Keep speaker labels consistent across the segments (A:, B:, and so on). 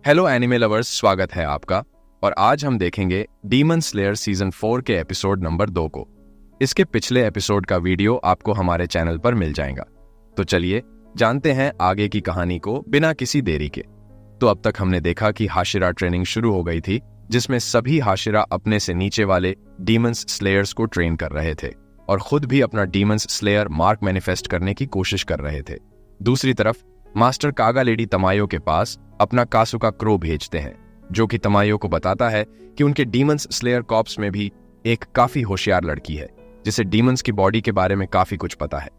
A: Hello anime lovers, स्वागत है आपका। और आज हम देखेंगे डीमन स्लेयर सीजन 4 के एपिसोड नंबर 2 को। इसके पिछले एपिसोड का वीडियो आपको हमारे चैनल पर मिल जाएगा। तो चलिए जानते हैं आगे की कहानी को बिना किसी देरी के। तो अब तक हमने देखा कि हाशिरा ट्रेनिंग शुरू हो गई थी, जिसमें सभी हाशिरा अपने से नीचे वाले डीमंस स्लेयर्स को ट्रेन कर रहे थे और खुद भी अपना डीमंस स्लेयर मार्क मैनिफेस्ट करने की कोशिश कर रहे थे। दूसरी तरफ मास्टर कागा लेडी तमायो के पास अपना कासुका क्रो भेजते हैं, जो कि तमायो को बताता है कि उनके डीमंस स्लेयर कॉर्प्स में भी एक काफी होशियार लड़की है, जिसे डीमंस की बॉडी के बारे में काफी कुछ पता है।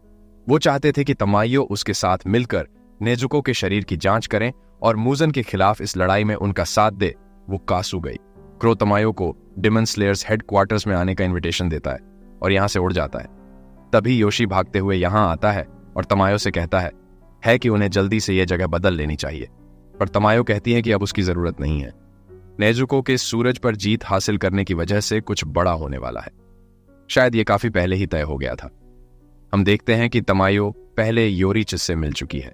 A: वो चाहते थे कि तमायो उसके साथ मिलकर नेजुको के शरीर की जांच करें और मूजन के खिलाफ इस लड़ाई में उनका साथ दे। वो कासु गई। क्रो तमायो को डीमन स्लेयर्स हेडक्वार्टर्स में आने का इन्विटेशन देता है और यहां से उड़ जाता है। तभी योशी भागते हुए यहां आता है और तमायो से कहता है कि उन्हें जल्दी से यह जगह बदल लेनी चाहिए, पर तमायो कहती है कि अब उसकी जरूरत नहीं है। नेजुको के सूरज पर जीत हासिल करने की वजह से कुछ बड़ा होने वाला है। शायद ये काफी पहले ही तय हो गया था। हम देखते हैं कि तमायो पहले योरीचिस से मिल चुकी है।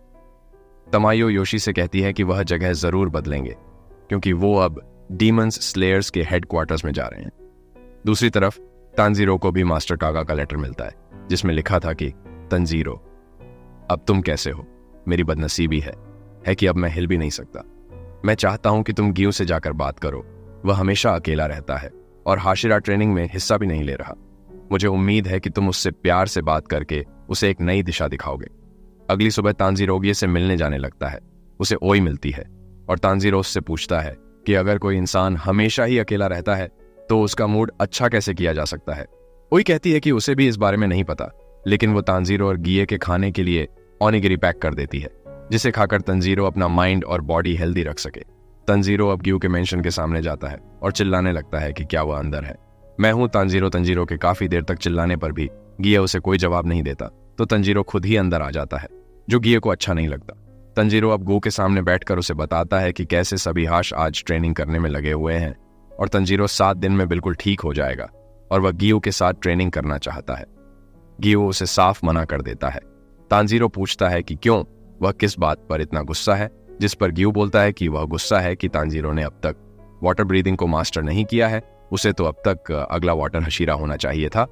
A: तमायो योशी से कहती है कि वह जगह जरूर बदलेंगे, क्योंकि वो अब डीमंस स्लेयर्स के हेडक्वार्टर्स में जा रहे हैं। दूसरी तरफ तांजीरो को भी मास्टर कागा का लेटर मिलता है, जिसमें लिखा था कि तंजीरो, अब तुम कैसे हो? मेरी बदनसीबी है कि अब मैं हिल भी नहीं सकता। मैं चाहता हूं कि तुम गियो से जाकर बात करो। वह हमेशा अकेला रहता है और हाशिरा ट्रेनिंग में हिस्सा भी नहीं ले रहा। मुझे उम्मीद है कि तुम उससे प्यार से बात करके उसे एक नई दिशा दिखाओगे। अगली सुबह तांजीरो से मिलने जाने लगता है। उसे ओई मिलती है और तांजीरो उससे पूछता है कि अगर कोई इंसान हमेशा ही अकेला रहता है तो उसका मूड अच्छा कैसे किया जा सकता है। ओई कहती है कि उसे भी इस बारे में नहीं पता, लेकिन वो तांजीरो और गिये के खाने के लिए ओनिगिरी पैक कर देती है, जिसे खाकर तंजीरो अपना माइंड और बॉडी हेल्दी रख सके। तंजीरो अब गियो के मेंशन के सामने जाता है और चिल्लाने लगता है कि क्या वह अंदर है। मैं हूं तंजीरो के काफी देर तक चिल्लाने पर भी गिये उसे कोई जवाब नहीं देता, तो तंजीरो खुद ही अंदर आ जाता है, जो गिये को अच्छा नहीं लगता। तंजीरो अब गो के सामने बैठकर उसे बताता है कि कैसे सभी हाश आज ट्रेनिंग करने में लगे हुए हैं और तंजीरो 7 दिन में बिल्कुल ठीक हो जाएगा और वह गियो के साथ ट्रेनिंग करना चाहता है। गियो उसे साफ मना कर देता है। तांजीरो पूछता है कि क्यों, वह किस बात पर इतना गुस्सा है, जिस पर गियो बोलता है कि वह गुस्सा है कि तांजीरो ने अब तक वाटर ब्रीदिंग को मास्टर नहीं किया है। उसे तो अब तक अगला वाटर हशीरा होना चाहिए था।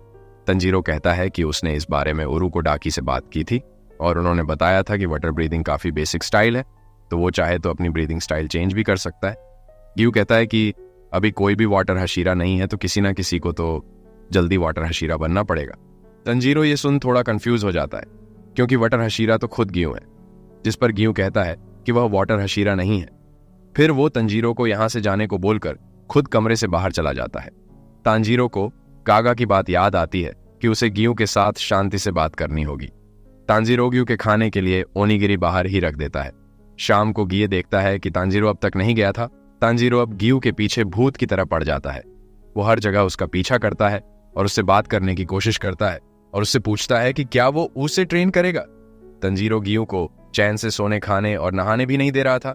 A: तंजीरो कहता है कि उसने इस बारे में उरुको डाकी से बात की थी और उन्होंने बताया था कि वाटर ब्रीदिंग काफी बेसिक स्टाइल है, तो वो चाहे तो अपनी ब्रीदिंग स्टाइल चेंज भी कर सकता है। गियो कहता है कि अभी कोई भी वाटर हशीरा नहीं है, तो किसी ना किसी को तो जल्दी वाटर हशीरा बनना पड़ेगा। तंजीरो ये सुन थोड़ा कंफ्यूज हो जाता है, क्योंकि वाटर हशीरा तो खुद गियो है, जिस पर गियो कहता है कि वह वाटर हशीरा नहीं है। फिर वो तंजीरो को यहां से जाने को बोलकर खुद कमरे से बाहर चला जाता है। तांजीरो को कागा की बात याद आती है कि उसे गियो के साथ शांति से बात करनी होगी। तांजीरो गियो के खाने के लिए ओनिगिरी बाहर ही रख देता है। शाम को गिये देखता है कि तांजीरो अब तक नहीं गया था। तांजीरो अब गियो के पीछे भूत की तरह पड़ जाता है। वो हर जगह उसका पीछा करता है और उससे बात करने की कोशिश करता है और उससे पूछता है कि क्या वो उसे ट्रेन करेगा। तंजीरो गियो को चैन से सोने, खाने और नहाने भी नहीं दे रहा था।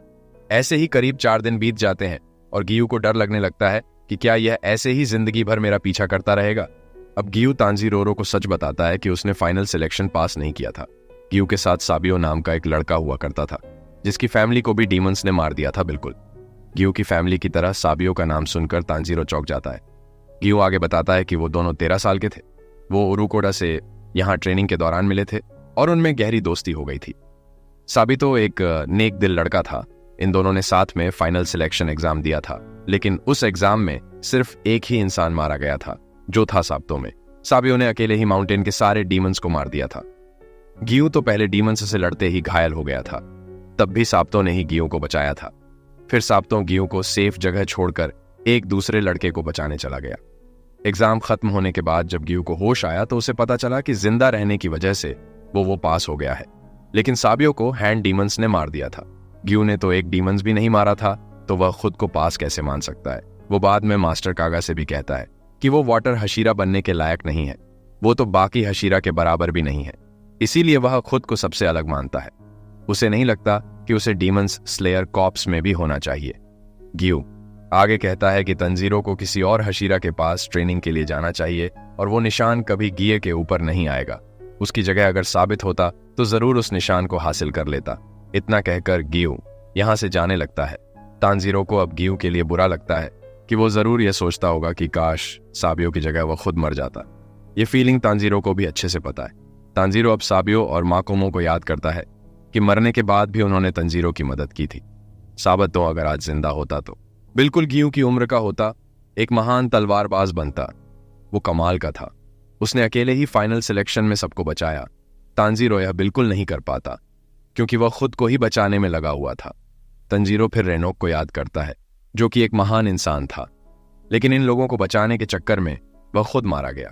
A: ऐसे ही करीब 4 दिन बीत जाते हैं और गियो को डर लगने लगता है कि क्या यह ऐसे ही जिंदगी भर मेरा पीछा करता रहेगा। अब गियो तांजीरो को सच बताता है कि उसने फाइनल सिलेक्शन पास नहीं किया था। गियो के साथ साबियो नाम का एक लड़का हुआ करता था, जिसकी फैमिली को भी डीमंस ने मार दिया था। बिल्कुल गियो की फैमिली की तरह साबियो का नाम सुनकर तांजीरो चौंक जाता है। गियो आगे बताता है कि वो दोनों 13 साल के थे। वो उरुकोडा से यहाँ ट्रेनिंग के दौरान मिले थे और उनमें गहरी दोस्ती हो गई थी। साबितो एक नेक दिल लड़का था। इन दोनों ने साथ में फाइनल सिलेक्शन एग्जाम दिया था, लेकिन उस एग्जाम में सिर्फ एक ही इंसान मारा गया था, जो था साबितो में। साबियो ने अकेले ही माउंटेन के सारे डीमंस को मार दिया था। गियो तो पहले डीमंस से लड़ते ही घायल हो गया था, तब भी साबितो ने ही गियो को बचाया था। फिर साबितो गियो को सेफ जगह छोड़कर एक दूसरे लड़के को बचाने चला गया। एग्जाम खत्म होने के बाद जब गियो को होश आया तो उसे पता चला कि जिंदा रहने की वजह से वो पास हो गया है, लेकिन साबियो को हैंड डीमंस ने मार दिया था। गियो ने तो एक डीमंस भी नहीं मारा था, तो वह खुद को पास कैसे मान सकता है। वो बाद में मास्टर कागा से भी कहता है कि वो वाटर हशीरा बनने के लायक नहीं है। वो तो बाकी हशीरा के बराबर भी नहीं है, इसीलिए वह खुद को सबसे अलग मानता है। उसे नहीं लगता कि उसे डीमंस स्लेयर कॉर्प्स में भी होना चाहिए। गियो आगे कहता है कि तंजीरो को किसी और हशीरा के पास ट्रेनिंग के लिए जाना चाहिए और वो निशान कभी गिये के ऊपर नहीं आएगा। उसकी जगह अगर साबित होता तो जरूर उस निशान को हासिल कर लेता। इतना कहकर गियो यहां से जाने लगता है तांजीरो को अब गियू के लिए बुरा लगता है कि वो जरूर यह सोचता होगा कि काश साबियो की जगह वह खुद मर जाता। ये फीलिंग तांजीरो को भी अच्छे से पता है। तांजीरो अब साबियो और माकोमो को याद करता है कि मरने के बाद भी उन्होंने तंजीरो की मदद की थी। साबतो अगर आज जिंदा होता तो बिल्कुल गियू की उम्र का होता, एक महान तलवारबाज बनता। वो कमाल का था। उसने अकेले ही फाइनल सिलेक्शन में सबको बचाया। तांजीरो यह बिल्कुल नहीं कर पाता क्योंकि वह खुद को ही बचाने में लगा हुआ था। तंजीरो फिर रेनोक को याद करता है जो कि एक महान इंसान था, लेकिन इन लोगों को बचाने के चक्कर में वह खुद मारा गया।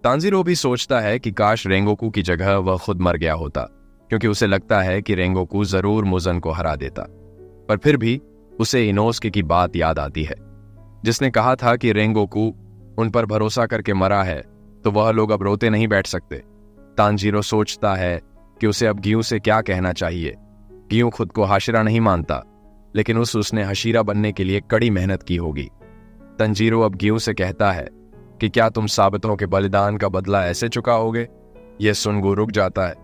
A: तांजीरो भी सोचता है कि काश रेंगोकू की जगह वह खुद मर गया होता, क्योंकि उसे लगता है कि रेंगोकू जरूर मुजन को हरा देता। पर फिर भी उसे इनोस्के की बात याद आती है, जिसने कहा था कि रेंगोकू उन पर भरोसा करके मरा है तो वह लोग अब रोते नहीं बैठ सकते। तांजीरो सोचता है कि उसे अब गियू से क्या कहना चाहिए। गियू खुद को हाशिरा नहीं मानता, लेकिन उसने हशीरा बनने के लिए कड़ी मेहनत की होगी। तंजीरो अब गियू से कहता है कि क्या तुम साबितों के बलिदान का बदला ऐसे चुकाओगे। यह सुन गू रुक जाता है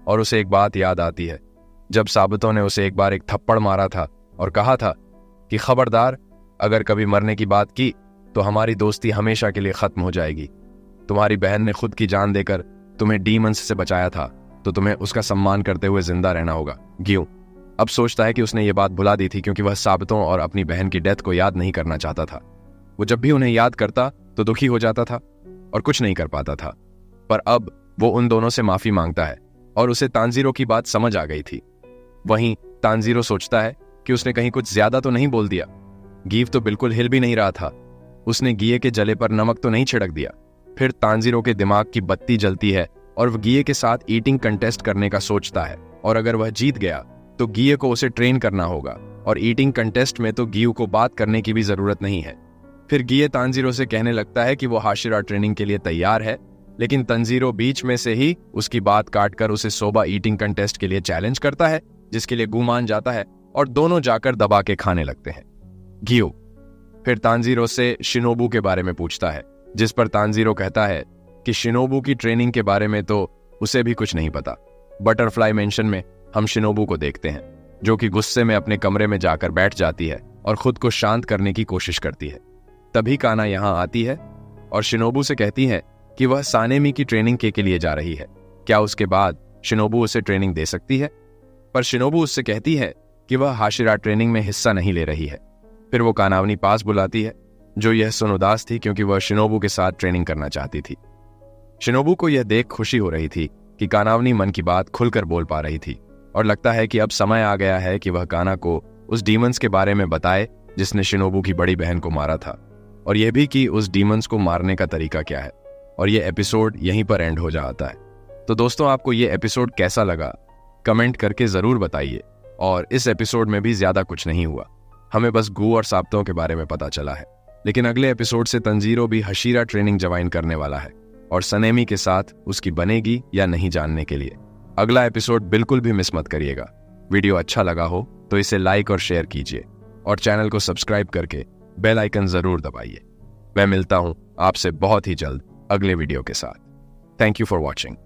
A: और उसे एक बात याद आती है, जब साबितों ने उसे एक बार एक थप्पड़ मारा था और कहा था कि खबरदार, अगर कभी मरने की बात की तो हमारी दोस्ती हमेशा के लिए खत्म हो जाएगी। तुम्हारी बहन ने खुद की जान देकर तुम्हें डीमंस से बचाया था, तो तुम्हें उसका सम्मान करते हुए जिंदा रहना होगा। गियू अब सोचता है कि उसने ये बात भुला दी थी क्योंकि वह साबितों और अपनी बहन की डेथ को याद नहीं करना चाहता था। वो जब भी उन्हें याद करता तो दुखी हो जाता था और कुछ नहीं कर पाता था। पर अब वो उन दोनों से माफी मांगता है और उसे तांजीरो की बात समझ आ गई थी। वहीं तांजीरो सोचता है कि उसने कहीं कुछ ज्यादा तो नहीं बोल दिया। गीव तो बिल्कुल हिल भी नहीं रहा था। उसने गिये के जले पर नमक तो नहीं छिड़क दिया। फिर तांजीरो के दिमाग की बत्ती जलती है और वह गिये के साथ ईटिंग कंटेस्ट करने का सोचता है, और अगर वह जीत गया तो गिये को उसे ट्रेन करना होगा, और ईटिंग कंटेस्ट में तो गियू को बात करने की भी जरूरत नहीं है। फिर गिये तांजीरो से कहने लगता है कि वो हाशिरा ट्रेनिंग के लिए तैयार है, लेकिन तंजीरो बीच में से ही उसकी बात काटकर उसे सोबा ईटिंग कंटेस्ट के लिए चैलेंज करता है, जिसके लिए गू मान जाता है और दोनों जाकर दबा के खाने लगते हैं। गियू फिर तांजीरो से शिनोबू के बारे में पूछता है, जिस पर तांजीरो कहता है कि शिनोबू की ट्रेनिंग के बारे में तो उसे भी कुछ नहीं पता। बटरफ्लाई मेंशन में हम शिनोबू को देखते हैं, जो कि गुस्से में अपने कमरे में जाकर बैठ जाती है और खुद को शांत करने की कोशिश करती है। तभी काना यहां आती है और शिनोबू से कहती है कि वह सानेमी की ट्रेनिंग के लिए जा रही है। क्या उसके बाद शिनोबू उसे ट्रेनिंग दे सकती है? पर शिनोबू उससे कहती है कि वह हाशिरा ट्रेनिंग में हिस्सा नहीं ले रही है। फिर वो कानावनी पास बुलाती है, जो यह सुन उदास थी क्योंकि वह शिनोबू के साथ ट्रेनिंग करना चाहती थी। शिनोबू को यह देख खुशी हो रही थी कि कानावनी मन की बात खुलकर बोल पा रही थी, और लगता है कि अब समय आ गया है कि वह काना को उस डीमंस के बारे में बताए जिसने शिनोबू की बड़ी बहन को मारा था, और यह भी कि उस डीमंस को मारने का तरीका क्या है। और यह एपिसोड यहीं पर एंड हो जाता है। तो दोस्तों, आपको यह एपिसोड कैसा लगा कमेंट करके जरूर बताइए। और इस एपिसोड में भी ज्यादा कुछ नहीं हुआ, हमें बस गू और साबितों के बारे में पता चला है। लेकिन अगले एपिसोड से तंजीरो भी हशीरा ट्रेनिंग ज्वाइन करने वाला है, और सनेमी के साथ उसकी बनेगी या नहीं जानने के लिए। अगला एपिसोड बिल्कुल भी मिस मत करिएगा। वीडियो अच्छा लगा हो तो इसे लाइक और शेयर कीजिए, और चैनल को सब्सक्राइब करके बेल आइकन जरूर दबाइए। मैं मिलता हूं आपसे बहुत ही जल्द अगले वीडियो के साथ। Thank you for watching.